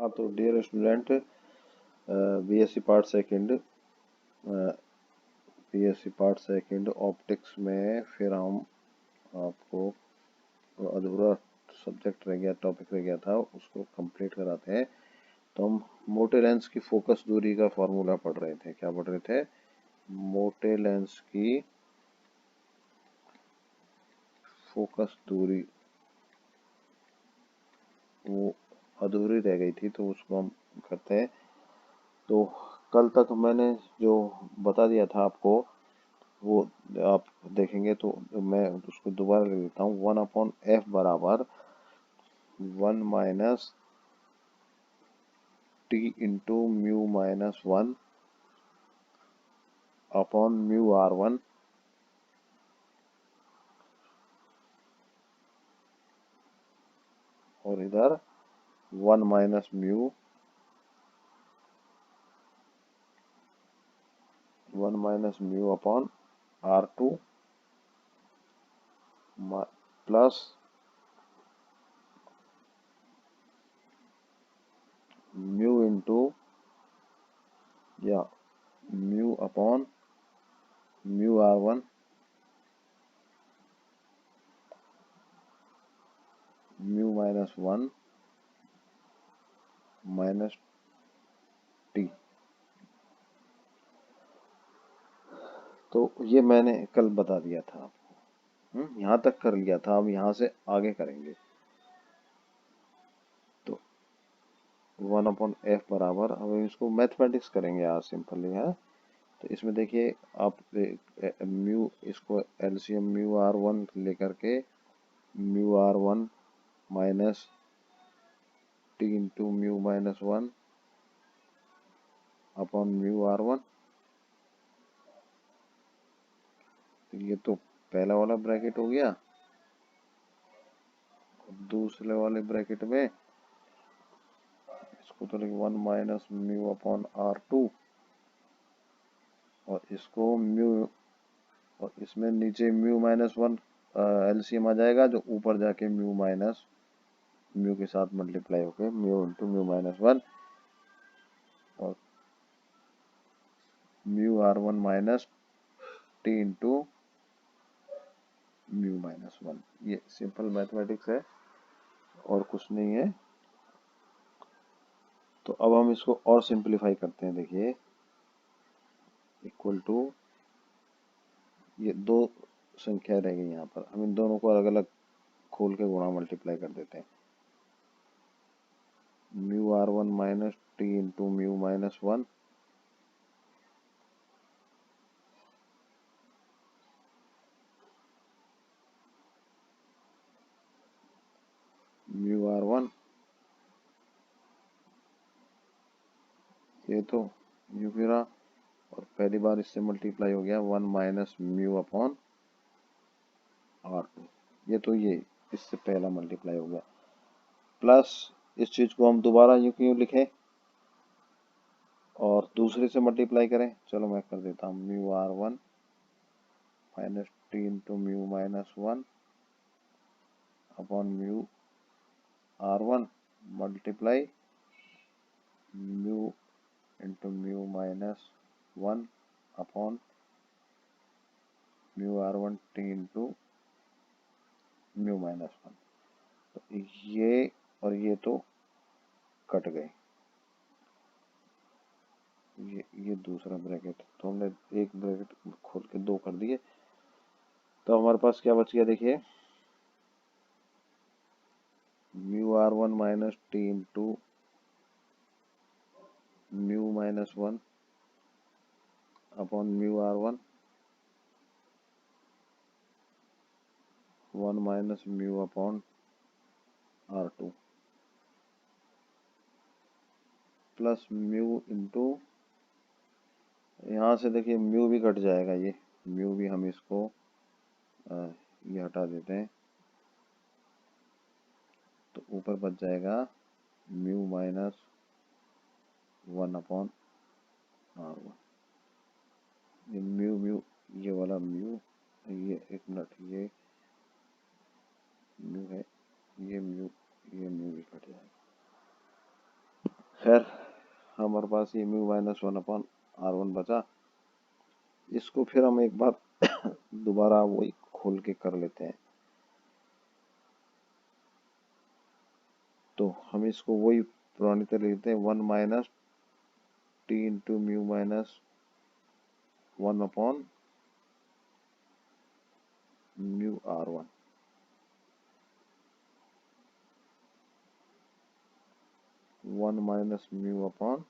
हाँ तो dear student, BSc part second optics में फिर हम आपको अधूरा सब्जेक्ट रह गया, टॉपिक रह गया था, उसको कंप्लीट कराते हैं। तो हम मोटे लेंस की फोकस दूरी का फॉर्मूला पढ़ रहे थे। क्या पढ़ रहे थे? मोटे लेंस की फोकस दूरी वो अधूरी रह गई थी, तो उसको हम करते हैं। तो कल तक मैंने जो बता दिया था आपको, वो आप देखेंगे तो मैं उसको दोबारा लिख देता हूँ। 1/f बराबर 1 - t into mu -1 upon mu r1 और इधर 1 - mu 1 - mu upon r2 plus mu into या mu upon mu r1 mu -1 minus t. तो ये मैंने कल बता दिया था आपको। यहाँ तक कर लिया था, अब यहाँ से आगे करेंगे। तो 1/f बराबर, अब इसको मैथमेटिक्स करेंगे आज सिंपली है। तो इसमें देखिए आप म्यू, इसको एलसीएम म्यू r1 लेकर के mu r1 minus t into mu -1 upon mu r1। तो ये तो पहला वाला ब्रैकेट हो गया। दूसरे वाले ब्रैकेट में इसको तो लिख 1 - म्यू अपॉन r2 और इसको म्यू, और इसमें नीचे म्यू -1 एलसीएम आ जाएगा, जो ऊपर जाके म्यू माइनस म्यू के साथ मल्टीप्लाई होके म्यू इंटू म्यू -1 और mu r1 minus t into mu -1। ये सिंपल मैथमेटिक्स है और कुछ नहीं है। तो अब हम इसको और सिंपलीफाई करते हैं। देखिए इक्वल टू, ये दो संख्या रह गई यहाँ पर, हम इन दोनों को अलग अलग खोल के गुणा मल्टीप्लाई कर देते हैं। Mu r1 minus t into mu -1 mu r1, ये तो म्यू गिरा और पहली बार इससे मल्टीप्लाई हो गया 1 - म्यू अपॉन r2। ये तो ये इससे पहला मल्टीप्लाई हो गया, प्लस इस चीज को हम दोबारा यूं क्यों लिखें और दूसरे से मल्टीप्लाई करें। चलो मैं कर देता हूँ। Mu r1 minus t into mu -1 upon mu r1 multiply mu into mu -1 upon mu r1 T into mu -1। तो ये और ये तो कट गए, ये दूसरा ब्रैकेट, तो हमने एक ब्रैकेट खोल के दो कर दिए। तो हमारे पास क्या बच गया? देखिए mu r1 minus t into mu -1 upon mu r1 1 - mu upon r2 plus mu into, यहाँ से देखिए म्यू भी कट जाएगा, ये म्यू भी हम इसको ये हटा देते हैं। तो ऊपर बच जाएगा म्यू -1 अपॉन r1। ये म्यू, ये वाला म्यू, ये एक मिनट, ये म्यू है, ये म्यू भी कट जाएगा। खैर हमारे पास ये म्यू माइनस 1/r1 बचा। इसको फिर हम एक बार दोबारा वही खोल के कर लेते हैं। तो हम इसको वही पुरानी तरह लिखते हैं, 1 minus t into mu minus 1/म्यू r1। 1 माइनस mu upon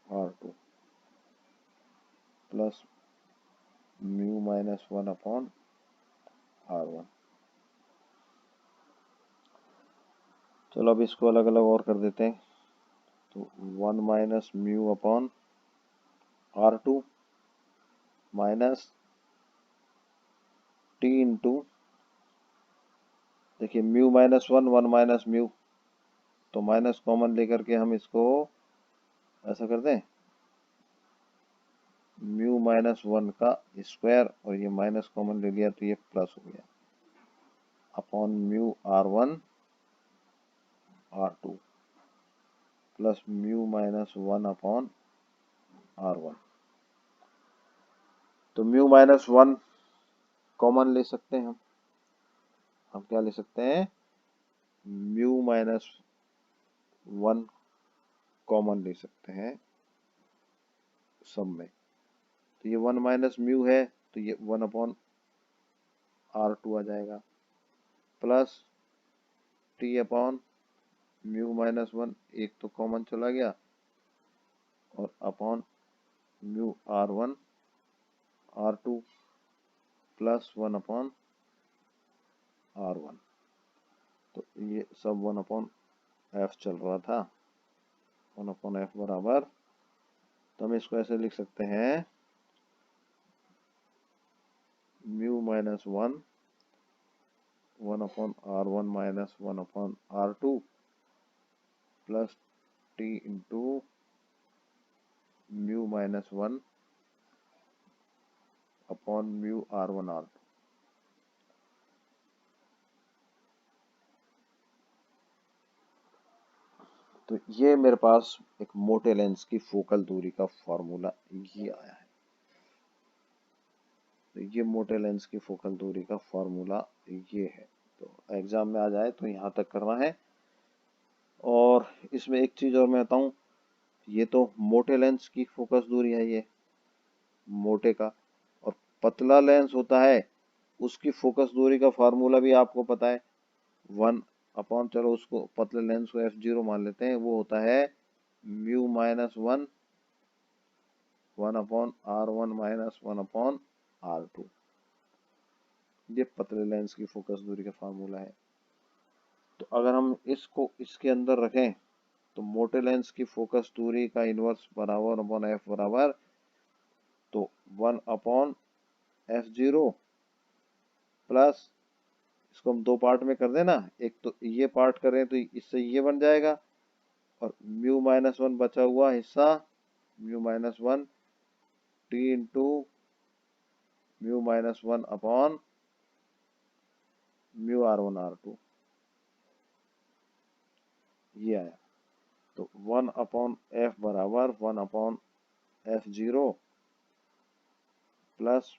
r2 plus mu minus 1/r1। चलो अब इसको अलग अलग और कर देते हैं। तो 1 माइनस mu upon r2 minus t into, देखिए म्यू माइनस 1 माइनस म्यू, तो माइनस कॉमन लेकर के हम इसको ऐसा कर दें, म्यू माइनस 1 का स्क्वायर, और ये माइनस कॉमन ले लिया तो ये प्लस हो गया, upon mu r1 r2 plus mu minus 1/r1। तो म्यू माइनस 1 कॉमन ले सकते हैं हम क्या ले सकते हैं, म्यू माइनस 1 कॉमन ले सकते हैं सब में। तो ये 1 माइनस म्यू है, तो ये 1/r2 आ जाएगा, plus T upon mu minus 1, एक तो कॉमन चला गया, और upon mu r1 r2 plus 1/r1। तो ये सब 1/f चल रहा था, 1/f बराबर, तो हम इसको ऐसे लिख सकते हैं, mu minus 1/r1 minus 1/r2 plus T into mu minus 1 upon mu r1 r2। तो ये मेरे पास एक मोटे लेंस की फोकल दूरी का फॉर्मूला ये आया है। तो ये मोटे लेंस की फोकल दूरी का फॉर्मूला ये है। तो एग्जाम में आ जाए तो यहाँ तक करना है। और इसमें एक चीज और मैं बताऊं, ये तो मोटे लेंस की फोकस दूरी है ये मोटे का, और पतला लेंस होता है उसकी फोकस दूरी का फार्मूला भी आपको पता है, 1/, चलो उसको पतले लेंस को f0 मान लेते हैं, वो होता है mu minus 1/r1 minus 1/r2। ये पतले लेंस की फोकस दूरी का फार्मूला है। तो अगर हम इसको इसके अंदर रखें तो मोटे लेंस की फोकस दूरी का इनवर्स बराबर अपॉन f बराबर, तो 1/f0 प्लस, इसको हम दो पार्ट में कर देना, एक तो ये पार्ट करें तो इससे ये बन जाएगा, और म्यू माइनस 1 बचा हुआ हिस्सा, mu minus 1 T into mu minus 1 upon mu r1 r2, ये आया। तो 1/f बराबर 1/f0 प्लस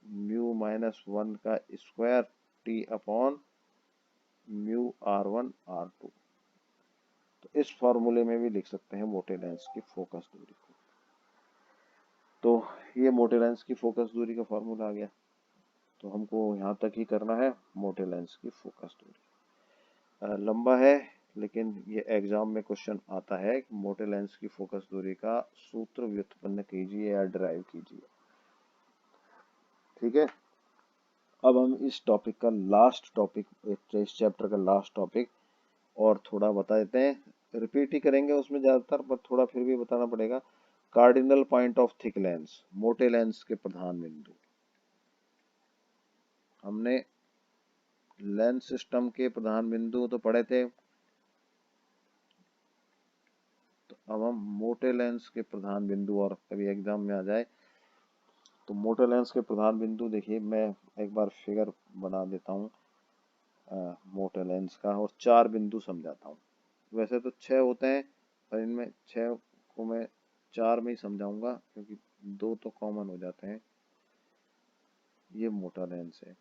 म्यू माइनस 1 का square T upon mu r1 r2। तो इस फॉर्मूले में भी लिख सकते हैं मोटे लेंस की फोकस दूरी को। तो ये मोटे लेंस की फोकस दूरी का फॉर्मूला आ गया। तो हमको यहाँ तक ही करना है मोटे लेंस की फोकस दूरी। लंबा है लेकिन ये एग्जाम में क्वेश्चन आता है कि मोटे लेंस की फोकस दूरी का सूत्र व्युत्पन्न कीजिए या डिराइव कीजिए। ठीक है, अब हम इस टॉपिक का लास्ट टॉपिक, इस चैप्टर का लास्ट टॉपिक और थोड़ा बता देते हैं, रिपीट ही करेंगे उसमें ज़्यादातर, पर थोड़ा फिर भी बताना पड़ेगा। Cardinal point of thick lens, मोटे लेंस के प्रधान बिंदु। हमने लेंस सिस्टम के प्रधान बिंदु तो पढ़े थे, तो अब हम मोटे लेंस के प्रधान बिंदु, और कभी एग्जाम में आ जाए तो मोटे लेंस के प्रधान बिंदु, देखिए मैं एक बार फिगर बना देता हूँ मोटे लेंस का, और चार बिंदु समझाता हूँ। वैसे तो 6 होते हैं, पर इनमें 6 को मैं 4 में ही समझाऊंगा क्योंकि 2 तो कॉमन हो जाते हैं। ये मोटा लेंस है,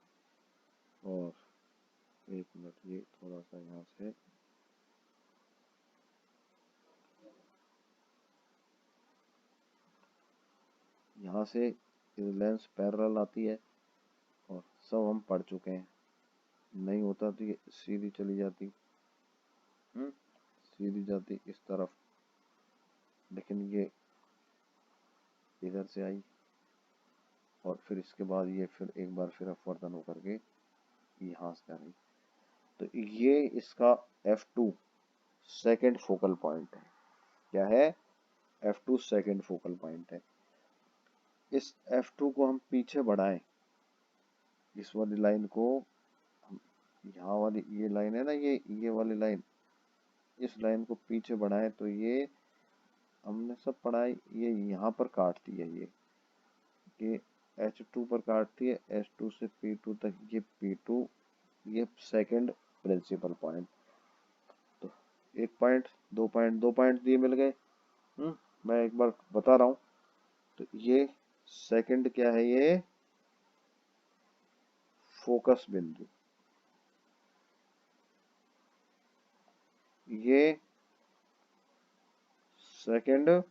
और एक मिनट, ये थोड़ा सा यहाँ से, यहाँ से लेंस पैरेलल आती है, और सब हम पढ़ चुके हैं। नहीं होता तो ये सीधी चली जाती, सीधी जाती इस तरफ, लेकिन ये इधर से आई, और फिर इसके बाद ये फिर एक बार फिर अपवर्तन होकर के यहाँ से आ रही। तो ये इसका F2 सेकेंड फोकल पॉइंट है। क्या है? F2 सेकेंड फोकल पॉइंट है। इस F2 को हम पीछे बढ़ाएं, इस वाली लाइन को, यहाँ वाली ये लाइन है ना, ये वाली लाइन, इस लाइन को पीछे बढ़ाएं तो ये हमने सब पढ़ाई, ये यहाँ पर काटती है, ये H2 पर काटती है, H2 से P2 तक, ये P2, ये सेकंड प्रिंसिपल पॉइंट। तो 1 पॉइंट, 2 पॉइंट, 2 पॉइंट दिए मिल गए। मैं एक बार बता रहा हूँ। तो ये सेकंड क्या है? ये फोकस बिंदु, ये सेकंड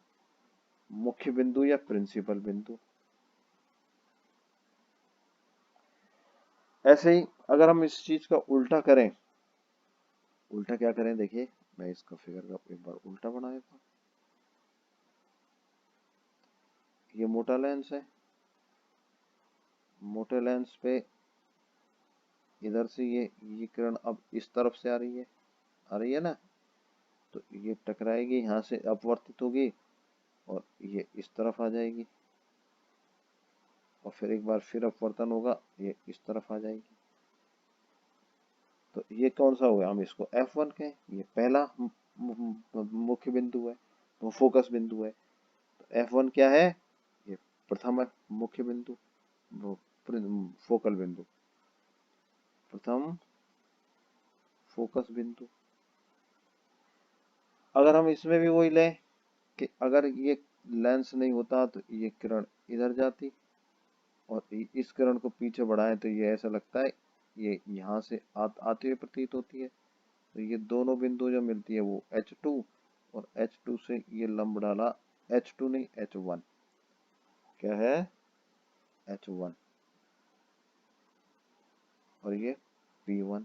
मुख्य बिंदु या प्रिंसिपल बिंदु। ऐसे ही अगर हम इस चीज का उल्टा करें, उल्टा क्या करें? देखिए, मैं इसका फिगर का एक बार उल्टा बना देता हूँ। ये मोटा लेंस है, मोटे लेंस पे इधर से ये किरण अब इस तरफ से आ रही है ना, तो ये टकराएगी, यहाँ से अपवर्तित होगी, और ये इस तरफ आ जाएगी, और फिर एक बार फिर अपवर्तन होगा, ये इस तरफ आ जाएगी। तो ये कौन सा हुआ? हम इसको F1 कहें, ये पहला मुख्य बिंदु है, वो फोकस बिंदु है। तो F1 क्या है? ये प्रथम मुख्य बिंदु, वो फोकल बिंदु, प्रथम फोकस बिंदु। अगर हम इसमें भी वही लें कि अगर ये लेंस नहीं होता तो ये किरण इधर जाती, और इस किरण को पीछे बढ़ाएं तो ये ऐसा लगता है ये यहाँ से आती हुई प्रतीत होती है। तो ये दोनों बिंदु जो मिलती है वो H2, और H2 से ये लंब डाला, H2 नहीं H1, क्या है? H1, और ये P1।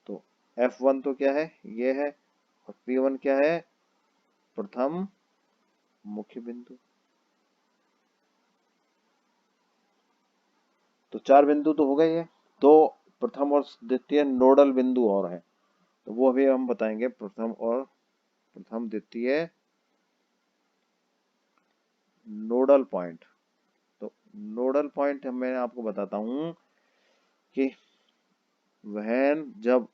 तो F1 तो क्या है? ये है, और P1 क्या है? प्रथम मुख्य बिंदु। तो 4 बिंदु तो हो गए हैं। दो प्रथम और द्वितीय नोडल बिंदु और हैं, तो वो अभी हम बताएंगे। प्रथम द्वितीय नोडल पॉइंट। तो नोडल पॉइंट मैं आपको बताता हूं कि वह जब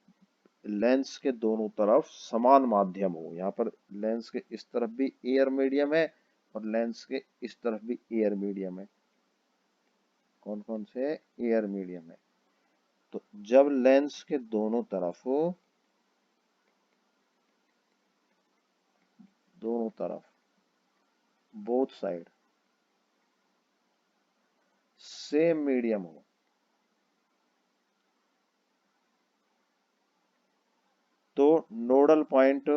लेंस के दोनों तरफ समान माध्यम हो, यहाँ पर लेंस के इस तरफ भी एयर मीडियम है, और लेंस के इस तरफ भी एयर मीडियम है। कौन कौन से एयर मीडियम है? तो जब लेंस के दोनों तरफ बोथ साइड सेम मीडियम हो, तो nodal point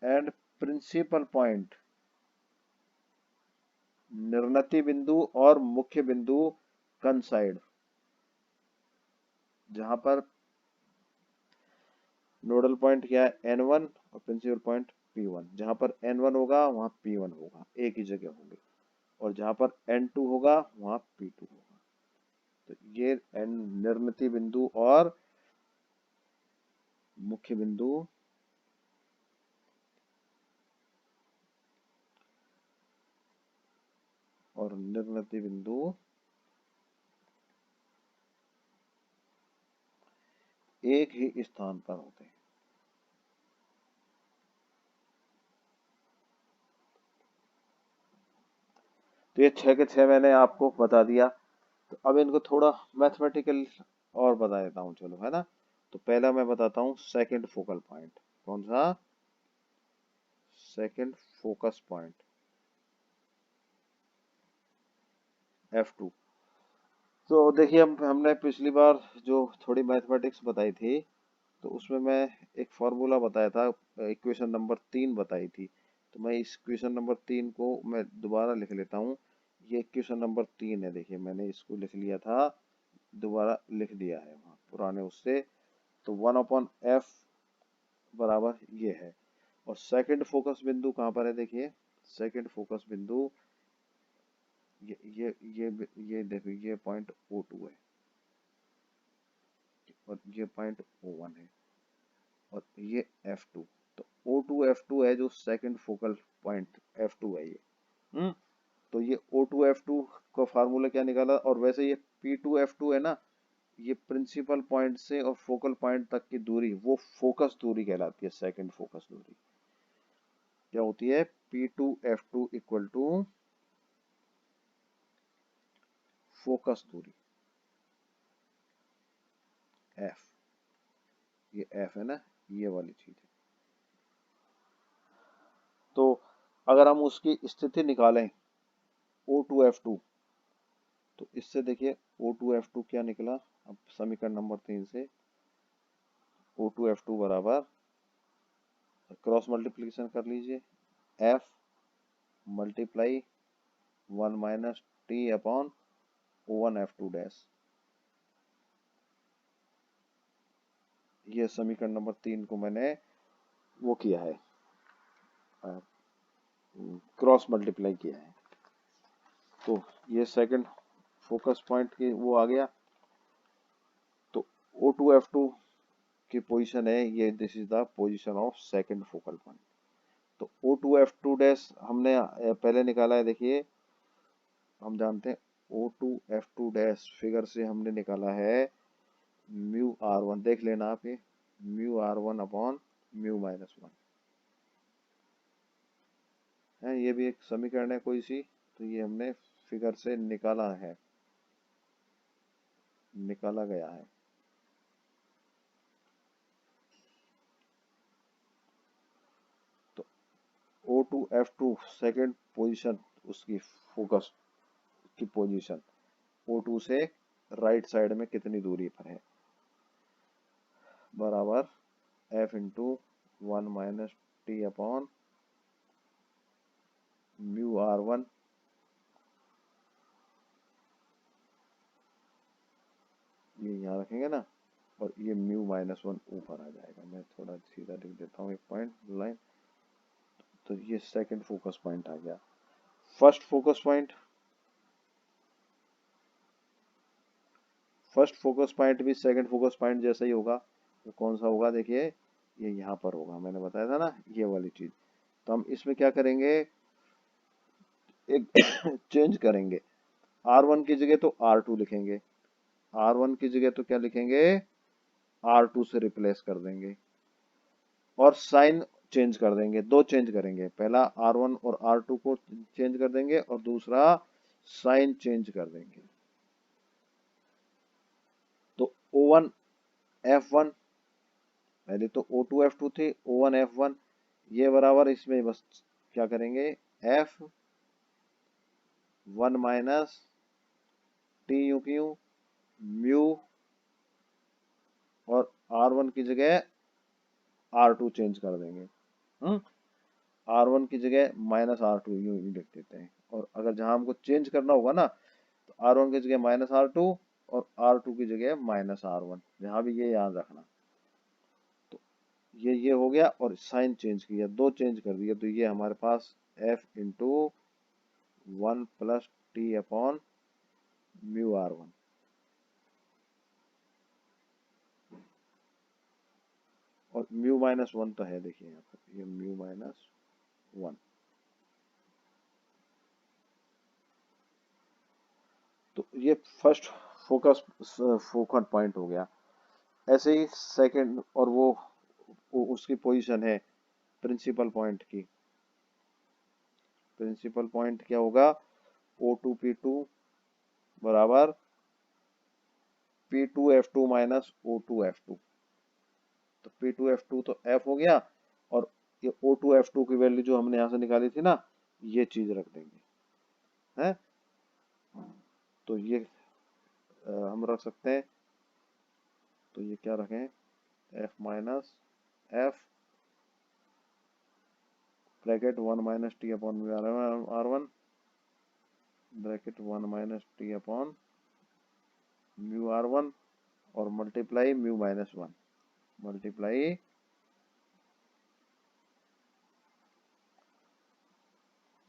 and principal point, निर्णती बिंदु और मुख्य बिंदु कंसाइड, जहां पर नोडल पॉइंट क्या है? N1, और प्रिंसिपल पॉइंट P1। जहां पर N1 होगा वहां P1 होगा, एक ही जगह होंगे, और जहां पर N2 होगा वहां P2 होगा। तो ये निर्णती बिंदु और मुख्य बिंदु और निर्णती बिंदु एक ही स्थान पर होते हैं। तो ये 6 के 6 मैंने आपको बता दिया। तो अब इनको थोड़ा मैथमेटिकल और बता देता हूँ, चलो, है ना। तो पहला मैं बताता हूँ सेकंड फोकल पॉइंट। कौन सा? Second focus point, F2। तो देखिए, हमने पिछली बार जो थोड़ी मैथमेटिक्स बताई थी, तो उसमें मैं एक फॉर्मूला बताया था, इक्वेशन नंबर 3 बताई थी। तो मैं इस इक्वेशन नंबर 3 को मैं दोबारा लिख लेता हूँ। ये इक्वेशन नंबर 3 है, देखिए मैंने इसको लिख लिया था, दोबारा लिख दिया है वहाँ पुराने उससे। तो 1/f बराबर ये है। और सेकंड फोकस बिंदु कहाँ पर है? देखिए, सेकंड फोकस बिंदु ये देखो, ये पॉइंट O2 है और ये पॉइंट O1 है और ये F2। तो O2 F2 है जो सेकंड फोकल पॉइंट F2 है ये। तो ये O2 F2 का फार्मूला क्या निकाला? और वैसे ये P2 F2 है ना, ये प्रिंसिपल पॉइंट से और फोकल पॉइंट तक की दूरी, वो फोकस दूरी कहलाती है। सेकंड फोकस दूरी क्या होती है? P2 F2 equal to focus दूरी F। ये F है ना, ये वाली चीज है। तो अगर हम उसकी स्थिति निकालें O2 F2, तो इससे देखिए O2 F2 क्या निकला? अब समीकरण नंबर 3 से O2 F2 बराबर, क्रॉस मल्टीप्लिकेशन कर लीजिए, F multiply 1 minus T upon O1 F2 dash. ये समीकरण नंबर 3 को मैंने वो किया है, क्रॉस मल्टीप्लाई किया है। तो ये सेकंड फोकस पॉइंट की वो आ गया। तो O2 F2 की पोजीशन है ये, this is the position of second focal point. तो O2 F2 डैश हमने पहले निकाला है, देखिए हम जानते हैं O2 F2 डैश फिगर से हमने निकाला है म्यू R1। देख लेना आप, ये mu R1 upon mu minus 1 है। ये भी एक समीकरण है कोई सी, तो ये हमने फिगर से निकाला है, निकाला गया है। तो O2 F2 सेकंड पोजीशन, उसकी फोकस की पोजीशन O2 से राइट साइड में कितनी दूरी पर है, बराबर F into 1 minus T upon mu R1। ये यहाँ रखेंगे ना, और ये म्यू माइनस 1 ऊपर आ जाएगा। मैं थोड़ा सीधा लिख देता हूँ एक पॉइंट लाइन। तो ये सेकंड फोकस पॉइंट आ गया। First focus point, first focus point भी सेकंड फोकस पॉइंट जैसा ही होगा। तो कौन सा होगा? देखिए, ये यहाँ पर होगा, मैंने बताया था ना, ये वाली चीज। तो हम इसमें क्या करेंगे, एक चेंज करेंगे। R1 की जगह तो R2 लिखेंगे, R1 की जगह तो क्या लिखेंगे, R2 से रिप्लेस कर देंगे। और साइन चेंज कर देंगे, दो चेंज करेंगे, पहला R1 और R2 को चेंज कर देंगे और दूसरा साइन चेंज कर देंगे। तो O1 F1, पहले तो O2 F2 थी, O1 F1, ये बराबर इसमें बस क्या करेंगे, F1 minus T U Q mu, और R1 की जगह R2 चेंज कर देंगे। R1 की जगह माइनस R2 यूं ही लिख देते हैं। और अगर जहां हमको चेंज करना होगा ना, तो R1 की जगह माइनस R2 और R2 की जगह माइनस R1, जहां भी ये याद रखना। तो ये हो गया, और साइन चेंज किया, दो चेंज कर दिया। तो ये हमारे पास F into 1 plus T upon mu R1। और म्यू माइनस 1 तो है, देखिए यहाँ पर ये म्यू माइनस 1। तो ये फर्स्ट फोकस फोकल पॉइंट हो गया। ऐसे ही सेकंड, और वो उसकी पोजीशन है प्रिंसिपल पॉइंट की। प्रिंसिपल पॉइंट क्या होगा, O2 P2 बराबर P2F2 माइनस O2F2, तो P2F2 तो F हो गया, और ये O2F2 की वैल्यू जो हमने यहाँ से निकाली थी ना, ये चीज रख देंगे है। तो ये हम रख सकते हैं, तो ये क्या रखें, F minus F bracket 1 minus T upon mu R1 bracket 1 minus T upon mu R1 और मल्टीप्लाई म्यू माइनस 1 मल्टीप्लाई,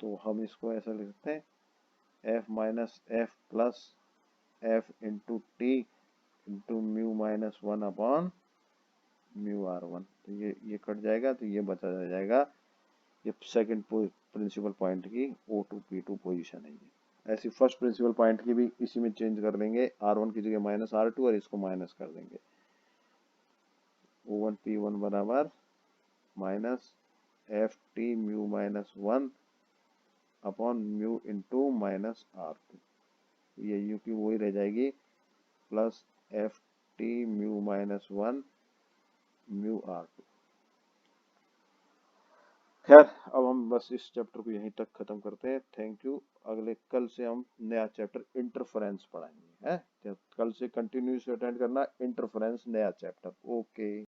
तो हम इसको ऐसा लिख सकते हैं F minus F plus F into T into mu minus 1 upon mu R1। तो ये कट जाएगा, तो ये बचा जाएगा, ये सेकंड प्रिंसिपल पॉइंट की O2P2 पोजीशन है ये। ऐसी फर्स्ट प्रिंसिपल पॉइंट की भी इसी में चेंज कर लेंगे, R1 की जगह माइनस R2 और इसको माइनस कर देंगे। O1P1 बराबर minus F T mu minus 1 upon mu into minus R2, ये यू की वही रह जाएगी, plus F T mu minus 1 mu R2। खैर, अब हम बस इस चैप्टर को यहीं तक खत्म करते हैं। Thank you. अगले कल से हम नया चैप्टर इंटरफेरेंस पढ़ाएंगे, है। कल से कंटिन्यूस अटेंड करना, इंटरफेरेंस नया चैप्टर। ओके।